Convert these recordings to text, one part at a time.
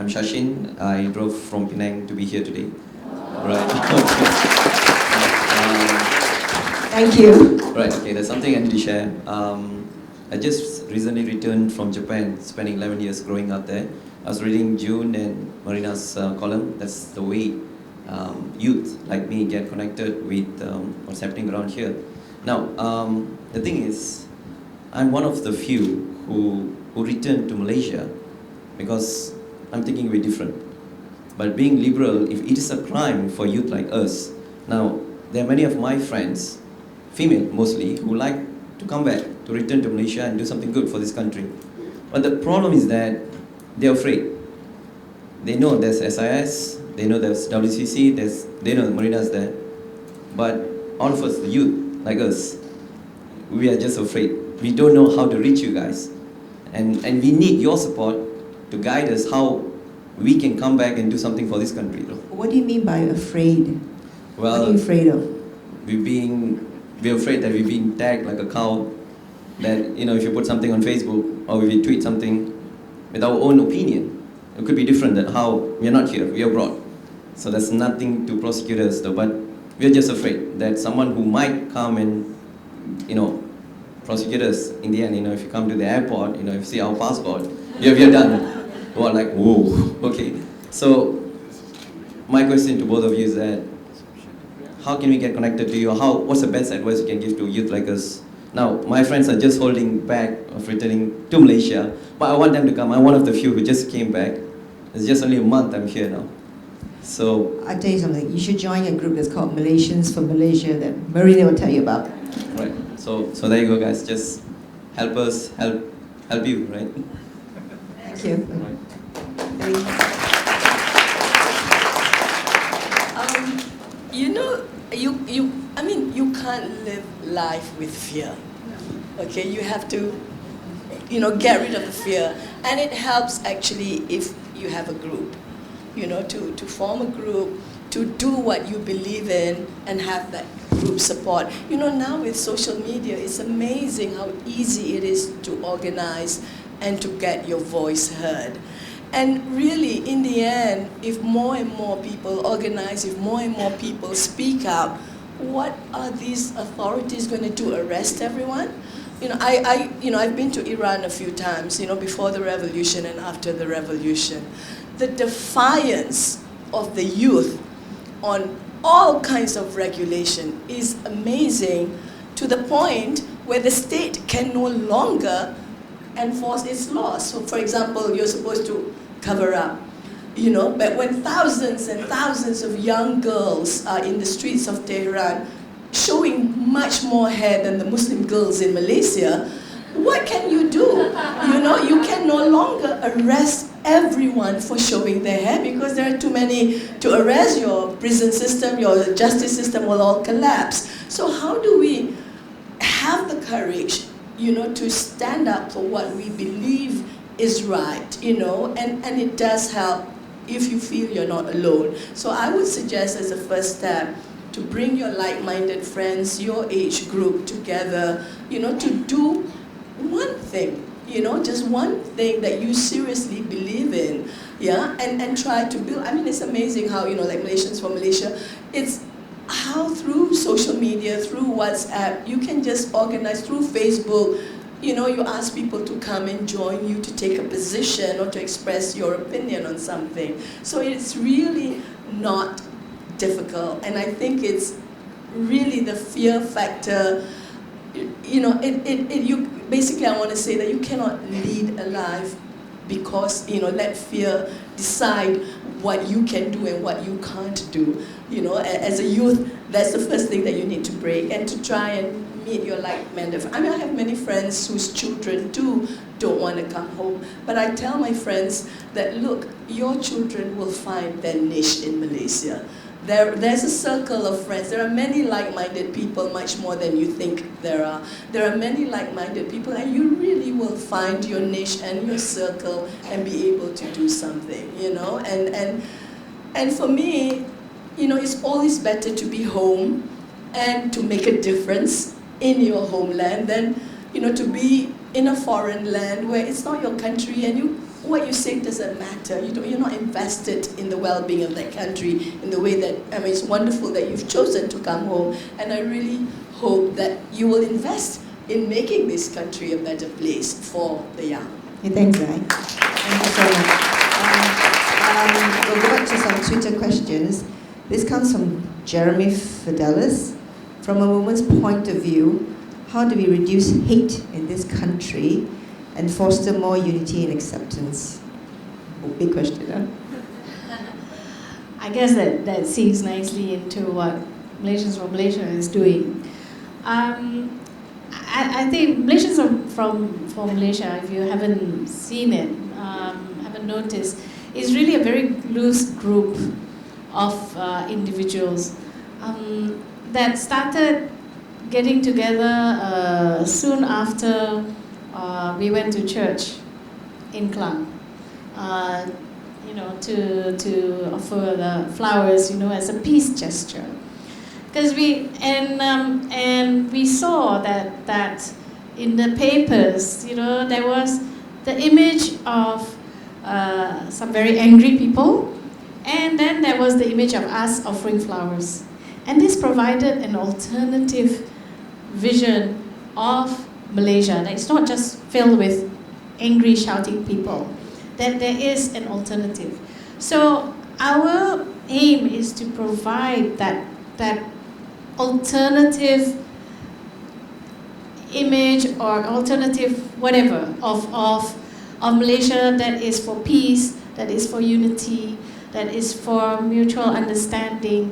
I'm Shashin. I drove from Penang to be here today. Right. Thank you. Right, okay, there's something I need to share. I just recently returned from Japan, spending 11 years growing up there. I was reading June and Marina's column. That's the way youth like me get connected with what's happening around here. Now, the thing is, I'm one of the few who returned to Malaysia because I'm thinking we're different. But being liberal, if it is a crime for youth like us, now, there are many of my friends, female mostly, who like to come back, to return to Malaysia and do something good for this country. But the problem is that they're afraid. They know there's SIS, they know there's WCC, they know Marina's there. But all of us, the youth, like us, we are just afraid. We don't know how to reach you guys. And we need your support to guide us how we can come back and do something for this country. What do you mean by afraid? Well, what are you afraid of? We're afraid that we're being tagged like a cow. That, you know, if you put something on Facebook or if you tweet something with our own opinion, it could be different than how we're not here, we're abroad. So there's nothing to prosecute us though, but we're just afraid that someone who might come and, you know, prosecute us in the end. You know, if you come to the airport, you know, if you see our passport, we're done. We're like, whoa, okay. So my question to both of you is that, how can we get connected to you? What's the best advice you can give to youth like us? Now, my friends are just holding back of returning to Malaysia, but I want them to come. I'm one of the few who just came back. It's just only a month I'm here now. So I'll tell you something. You should join a group that's called Malaysians for Malaysia that Marina will tell you about. Right. So there you go, guys. Just help us, help you, right? Thank you. You know, you can't live life with fear. Okay, you have to, get rid of the fear. And it helps actually if you have a group, to form a group, to do what you believe in and have that group support. Now with social media, it's amazing how easy it is to organize and to get your voice heard. And really, in the end, if more and more people organize, if more and more people speak out, what are these authorities going to do? Arrest everyone? I've been to Iran a few times, before the revolution and after the revolution. The defiance of the youth on all kinds of regulation is amazing, to the point where the state can no longer enforce its laws. So for example, you're supposed to cover up, but when thousands and thousands of young girls are in the streets of Tehran showing much more hair than the Muslim girls in Malaysia, what can you do? You can no longer arrest everyone for showing their hair because there are too many to arrest. Your prison system, your justice system will all collapse. So how do we have the courage, to stand up for what we believe is right, and it does help if you feel you're not alone. So I would suggest as a first step to bring your like-minded friends, your age group together, to do one thing, just one thing that you seriously believe in, yeah, and try to build. I mean, it's amazing how, like Malaysians for Malaysia, it's how through social media, through WhatsApp, you can just organize, through Facebook, you ask people to come and join you to take a position or to express your opinion on something. So it's really not difficult, and I think it's really the fear factor. Basically I want to say that you cannot lead a life because, let fear decide what you can do and what you can't do. As a youth, that's the first thing that you need to break, and to try and meet your like-minded. I mean, I have many friends whose children too don't want to come home, but I tell my friends that, look, your children will find their niche in Malaysia. There's a circle of friends. There are many like-minded people, much more than you think there are. There are many like-minded people, and you really will find your niche and your circle and be able to do something, And for me, it's always better to be home and to make a difference in your homeland than, to be in a foreign land where it's not your country and you what you say doesn't matter. You're not invested in the well-being of that country in the way that, I mean, it's wonderful that you've chosen to come home, and I really hope that you will invest in making this country a better place for the young. Hey, thanks, Zai. Thank you so much. We'll go back to some Twitter questions. This comes from Jeremy Fidelis. From a woman's point of view, how do we reduce hate in this country and foster more unity and acceptance? Oh, big question, huh? I guess that segues nicely into what Malaysians for Malaysia is doing. I think Malaysians for Malaysia, if you haven't seen it, haven't noticed, is really a very loose group of individuals that started getting together soon after we went to church in Klang, to offer the flowers, as a peace gesture. Because we saw that in the papers, there was the image of some very angry people, and then there was the image of us offering flowers. And this provided an alternative vision of Malaysia, that it's not just filled with angry, shouting people, that there is an alternative. So our aim is to provide that alternative image or alternative whatever of Malaysia that is for peace, that is for unity, that is for mutual understanding,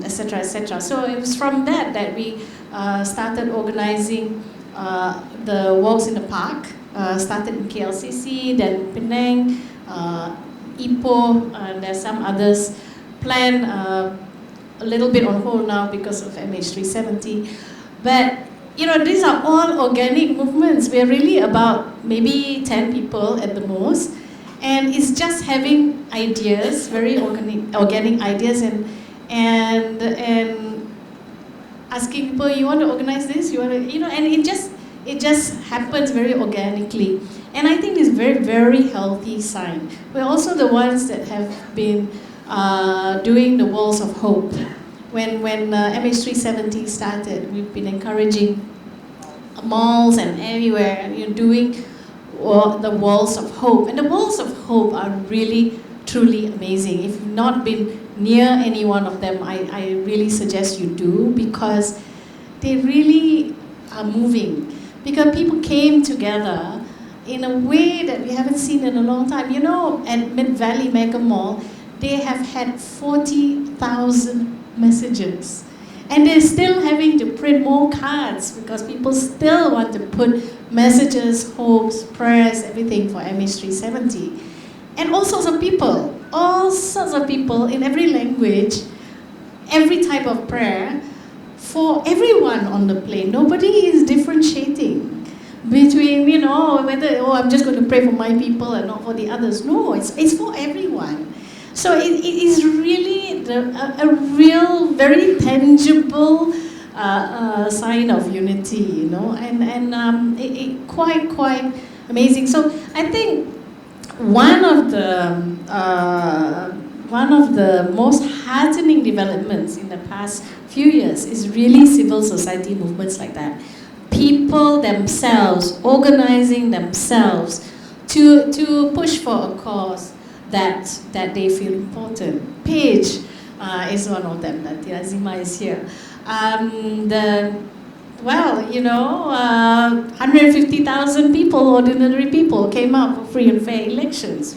etc., etc. So it was from that we started organizing the walks in the park. Started in KLCC, then Penang, Ipoh, and there's some others. Planned a little bit on hold now because of MH370. But these are all organic movements. We're really about maybe 10 people at the most, and it's just having ideas, very organic ideas, and asking people, you want to organize this? You want to, and it just happens very organically. And I think it's a very, very healthy sign. We're also the ones that have been doing the walls of hope. When MH370 started, we've been encouraging malls and everywhere, doing the walls of hope. And the walls of hope are really, truly amazing. If you've not been near any one of them, I really suggest you do, because they really are moving. Because people came together in a way that we haven't seen in a long time. At Mid-Valley Mega Mall, they have had 40,000 messages. And they're still having to print more cards because people still want to put messages, hopes, prayers, everything for MH370. And all sorts of people in every language, every type of prayer, for everyone on the plane. Nobody is differentiating between, whether, I'm just going to pray for my people and not for the others. No, it's for everyone. So it is really a real, very tangible sign of unity, and it quite amazing. So I think one of the most heartening developments in the past few years is really civil society movements like that. People themselves organizing themselves to push for a cause that they feel important. Paige is one of them. That Azima is here. 150,000 people, ordinary people, came out for free and fair elections.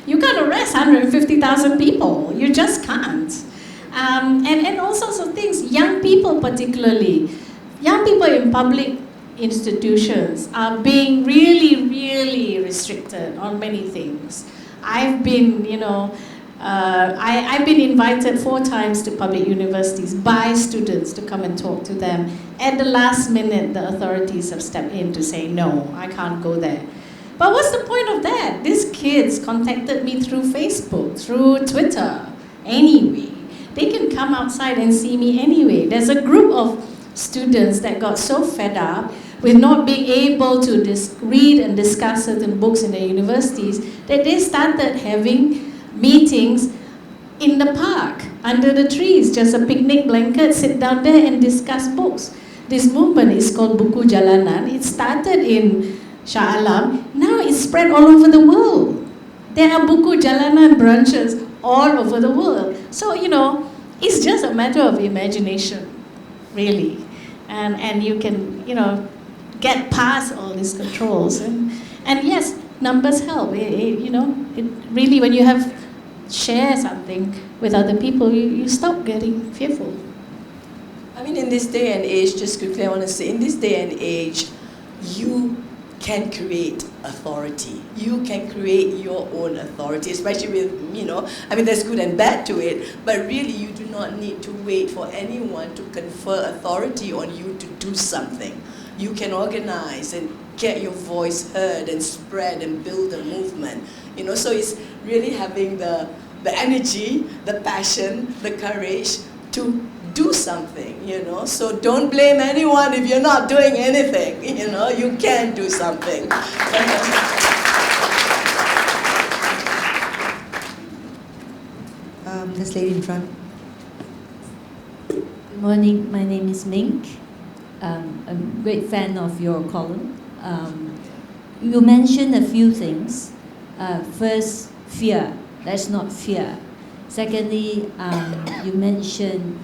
You can't arrest 150,000 people. You just can't. And all sorts of things. Young people, particularly, young people in public institutions are being really, really restricted on many things. I've been, I've been invited 4 times to public universities by students to come and talk to them. At the last minute, the authorities have stepped in to say, no, I can't go there. But what's the point of that? These kids contacted me through Facebook, through Twitter, anyway. They can come outside and see me anyway. There's a group of students that got so fed up with not being able to read and discuss certain books in the universities, that they started having meetings in the park, under the trees, just a picnic blanket, sit down there and discuss books. This movement is called Buku Jalanan. It started in Shah Alam. Now it's spread all over the world. There are Buku Jalanan branches all over the world. So, it's just a matter of imagination, really. And you can, get past all these controls. And yes, numbers help. It really, when you share something with other people, you stop getting fearful. I mean, in this day and age, just quickly, I want to say, in this day and age, you can create authority. You can create your own authority, especially with, there's good and bad to it, but really you do not need to wait for anyone to confer authority on you to do something. You can organize and get your voice heard and spread and build a movement. So it's really having the energy, the passion, the courage to do something, So don't blame anyone if you're not doing anything, You can do something. This lady in front. Good morning, my name is Mink. I'm a great fan of your column. You mentioned a few things. First, fear. That's not fear. Secondly, you mentioned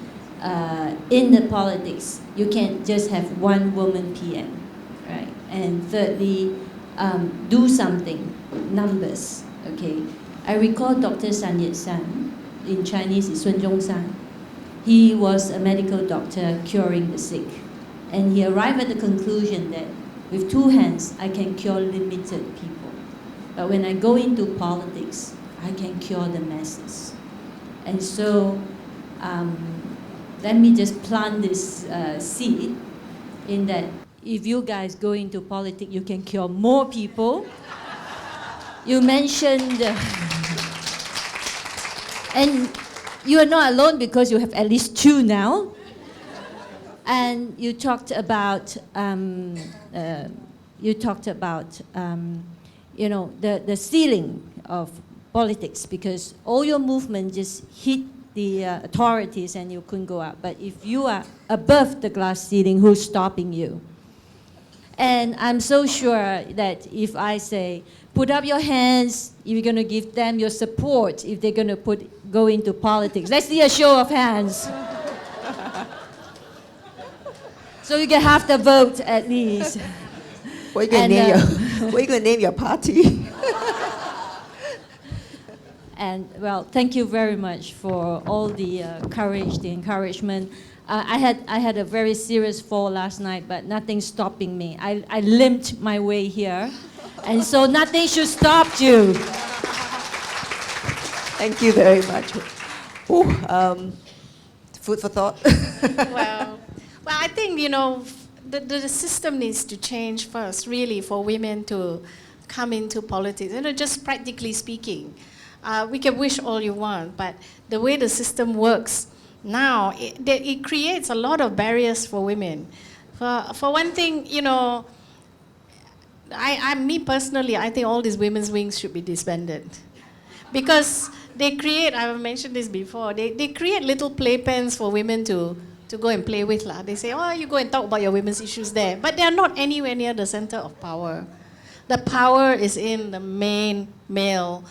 in the politics, you can't just have one woman PM, right? And thirdly, do something, numbers, okay? I recall Dr. San Yat-san, in Chinese is Sun Zhong-san. He was a medical doctor curing the sick. And he arrived at the conclusion that with 2 hands, I can cure limited people. But when I go into politics, I can cure the masses. And so, let me just plant this seed in that if you guys go into politics, you can cure more people. You mentioned, and you are not alone because you have at least 2 now. And you talked about, the ceiling of politics because all your movement just hit the authorities and you couldn't go out. But if you are above the glass ceiling, who's stopping you? And I'm so sure that if I say, put up your hands, if you're going to give them your support, if they're going to go into politics. Let's see a show of hands. So you can have the vote at least. What are you going to name your party? And well, thank you very much for all the courage, the encouragement. I had a very serious fall last night, but nothing's stopping me. I limped my way here, and so nothing should stop you. Thank you very much. Food for thought. Well, I think, the system needs to change first, really, for women to come into politics. Just practically speaking. We can wish all you want, but the way the system works now, it creates a lot of barriers for women. For one thing, me personally, I think all these women's wings should be disbanded. Because they create, I've mentioned this before, they create little playpens for women to go and play with. They say, oh, you go and talk about your women's issues there. But they are not anywhere near the center of power. The power is in the main male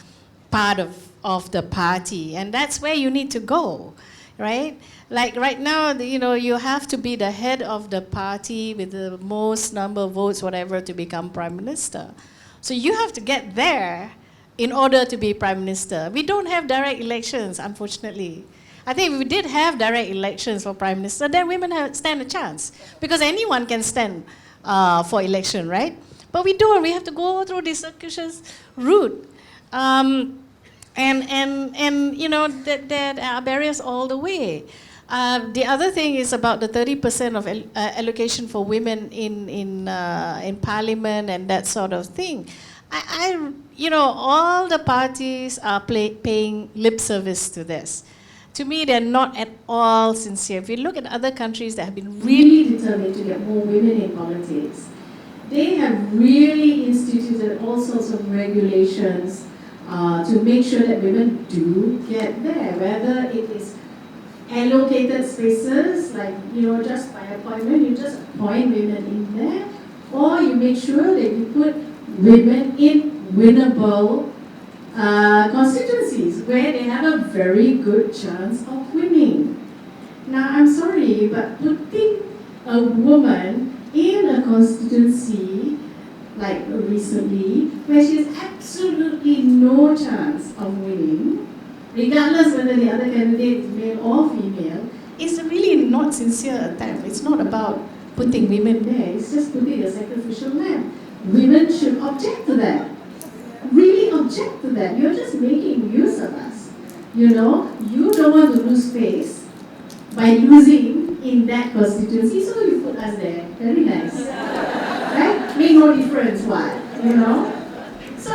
part of the party, and that's where you need to go, right? Like right now, you have to be the head of the party with the most number of votes, whatever, to become prime minister. So you have to get there in order to be prime minister. We don't have direct elections, unfortunately. I think if we did have direct elections for prime minister, then women stand a chance, because anyone can stand for election, right? But we don't. We have to go through this circuitous route. There are barriers all the way. The other thing is about the 30% of allocation for women in parliament and that sort of thing. All the parties are paying lip service to this. To me, they're not at all sincere. If you look at other countries that have been really determined to get more women in politics, they have really instituted all sorts of regulations to make sure that women do get there, whether it is allocated spaces, like, just by appointment, you just appoint women in there, or you make sure that you put women in winnable constituencies where they have a very good chance of winning. Now, I'm sorry, but putting a woman in a constituency, like recently, where she has absolutely no chance of winning, regardless whether the other candidate is male or female, is a really not sincere attempt. It's not about putting women there, it's just putting a sacrificial lamb. Women should object to that. Really object to that. You're just making use of us. You don't want to lose face by losing in that constituency, so you put us there. Very nice. Right? Make no difference what, So,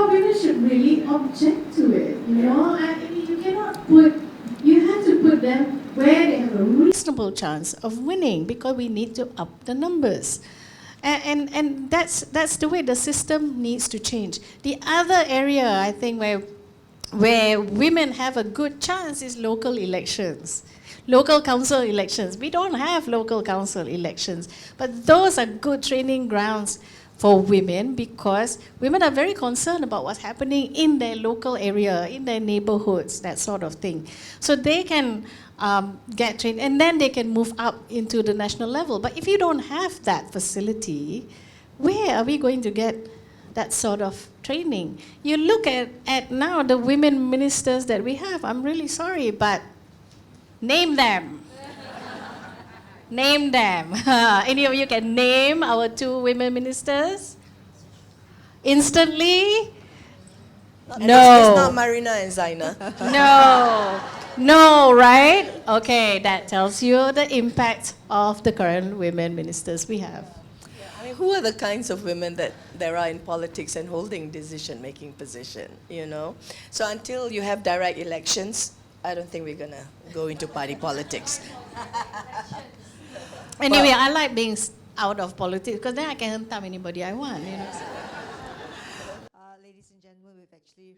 women should really object to it, and you cannot you have to put them where they have a reasonable chance of winning, because we need to up the numbers. And that's the way the system needs to change. The other area, I think, where women have a good chance is local elections. Local council elections. We don't have local council elections, but those are good training grounds for women, because women are very concerned about what's happening in their local area, in their neighborhoods, that sort of thing. So they can get trained, and then they can move up into the national level. But if you don't have that facility, where are we going to get that sort of training? You look at now the women ministers that we have, I'm really sorry, but name them. Name them. Any of you can name our 2 women ministers? Instantly? And No. It's not Marina and Zainah. No, right? Okay, that tells you the impact of the current women ministers we have. I mean, who are the kinds of women that there are in politics and holding decision-making position, So until you have direct elections, I don't think we're going to go into party politics. Anyway, I like being out of politics, because then I can hentam anybody I want, Ladies and gentlemen, we've actually